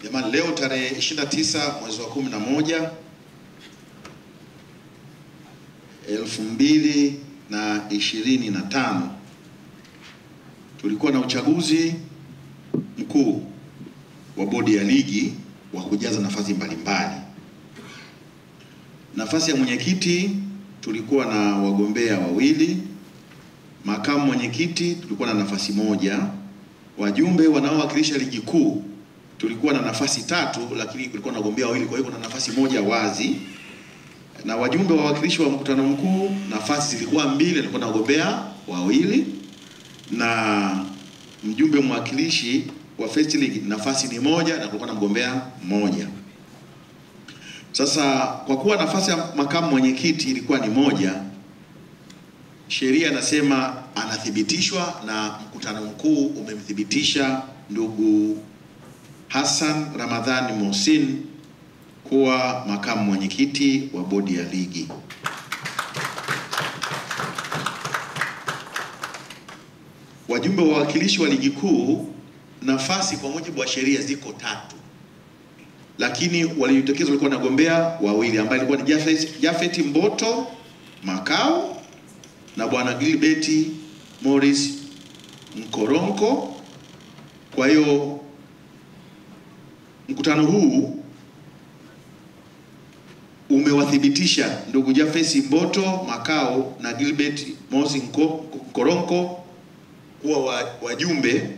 Jamani, leo tarehe 29 mwezi wa 11 2025 tulikuwa na uchaguzi mkuu wa bodi ya ligi wa kujaza nafasi mbalimbali. Nafasi ya mwenyekiti tulikuwa na wagombea wawili, makamu mwenyekiti tulikuwa na nafasi moja, wajumbe wanaowakilisha ligi kuu tulikuwa na nafasi 3, lakini kulikuwa na wagombea wawili, kwa hiyo kuna nafasi moja wazi. Na wajumbe wawakilishi wa mkutano mkuu nafasi zilikuwa 2, tulikuwa na wagombea wawili, na mjumbe mwakilishi wa First League nafasi ni moja na kulikuwa na mgombea mmoja. Sasa kwa kuwa nafasi ya makamu mwenyekiti ilikuwa ni moja, sheria inasema anathibitishwa na mkutano mkuu umemthibitisha ndugu Hassan Ramadhani Mohsin kuwa makamu mwenyekiti wa bodi ya ligi. Wajumbe wa wawakilishi wa ligi kuu nafasi kwa mujibu wa sheria ziko 3. Lakini waliotekezwa walikuwa na wagombea wawili ambaye alikuwa ni Jafet Mboto Makao na bwana Gilbert Morris Mkoronko. Kwa hiyo mkutano huu umewathibitisha ndugu Jafet Mboto Makao na Gilbert Morris Mkoronko kuwa wajumbe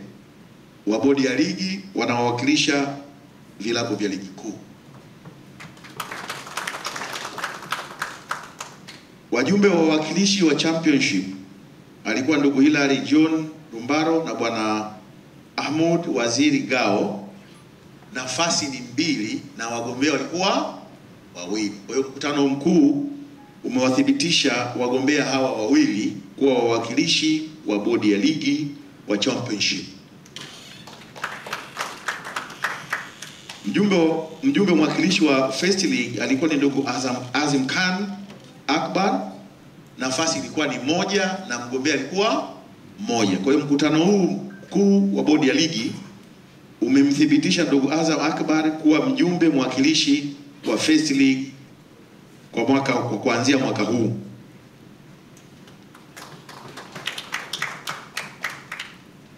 wa bodi ya ligi wanaowakilisha vilabu vya ligi kuu. Wajumbe wa wawakilishi wa championship alikuwa ndugu Hilary John Lumbaro na bwana Ahmud Waziri Gao, nafasi ni 2 na wagombea walikuwa wawili. Kwa hiyo mkutano mkuu umewathibitisha wagombea hawa wawili kuwa wawakilishi wa bodi ya ligi wa championship. Mjumbe mwakilishi wa First League alikuwa ni ndugu Azim Khan Akbar, nafasi ilikuwa ni 1 na mgombea alikuwa 1. Kwa hiyo mkutano huu mkuu wa bodi ya ligi umemthibitisha ndugu Azam Akbar kuwa mjumbe mwakilishi wa First League kwa kuanzia mwaka huu.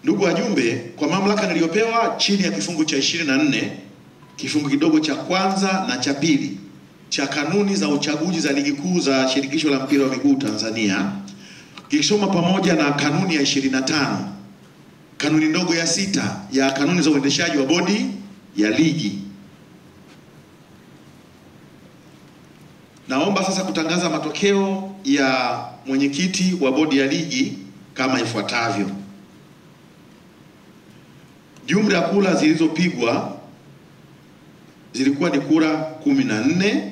Ndugu wajumbe, kwa mamlaka niliyopewa chini ya kifungu cha 24 kifungu kidogo cha kwanza na cha pili cha kanuni za uchaguzi za ligi kuu za shirikisho la mpira wa miguu Tanzania, kisoma pamoja na kanuni ya 25, kanuni ndogo ya 6 ya kanuni za uendeshaji wa bodi ya ligi, naomba sasa kutangaza matokeo ya mwenyekiti wa bodi ya ligi kama ifuatavyo. Jumla ya kura zilizopigwa zilikuwa ni kura 14.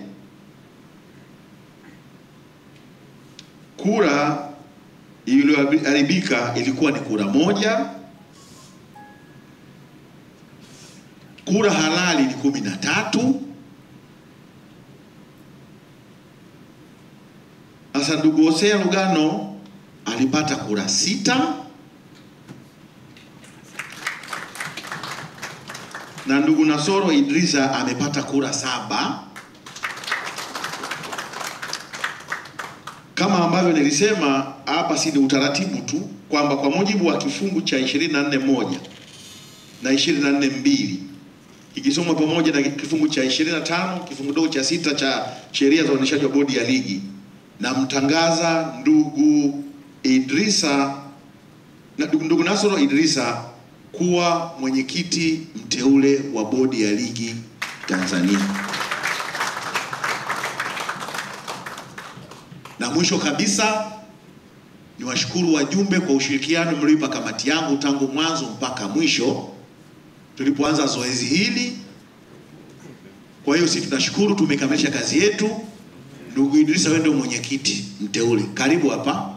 Kura iliyoharibika ilikuwa ni kura 1. Kura halali ni 13. Sasa ndugu Hosea Lugano alipata kura 6 na ndugu Nasoro Idrisa amepata kura 7. Kama ambavyo nilisema hapa, si ni utaratibu tu kwamba kwa mujibu wa kifungu cha 24(1) na 24(2) ikisoma pamoja na kifungu cha 25 kifungu dogo cha 6 cha sheria za uendeshaji wa bodi ya ligi, na mtangaza ndugu Idrisa na ndugu Nasoro Idrisa kuwa mwenyekiti mteule wa bodi ya ligi Tanzania. Na mwisho kabisa, niwashukuru wajumbe kwa ushirikiano mlioipa kamati yangu tangu mwanzo mpaka mwisho tulipoanza zoezi hili. Kwa hiyo sisi tunashukuru, tumekamilisha kazi yetu. Ndugu Idrisa, wewe ndio mwenyekiti mteule, karibu hapa,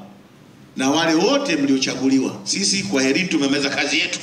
na wale wote mliochaguliwa, sisi kwa heri tumemaliza kazi yetu.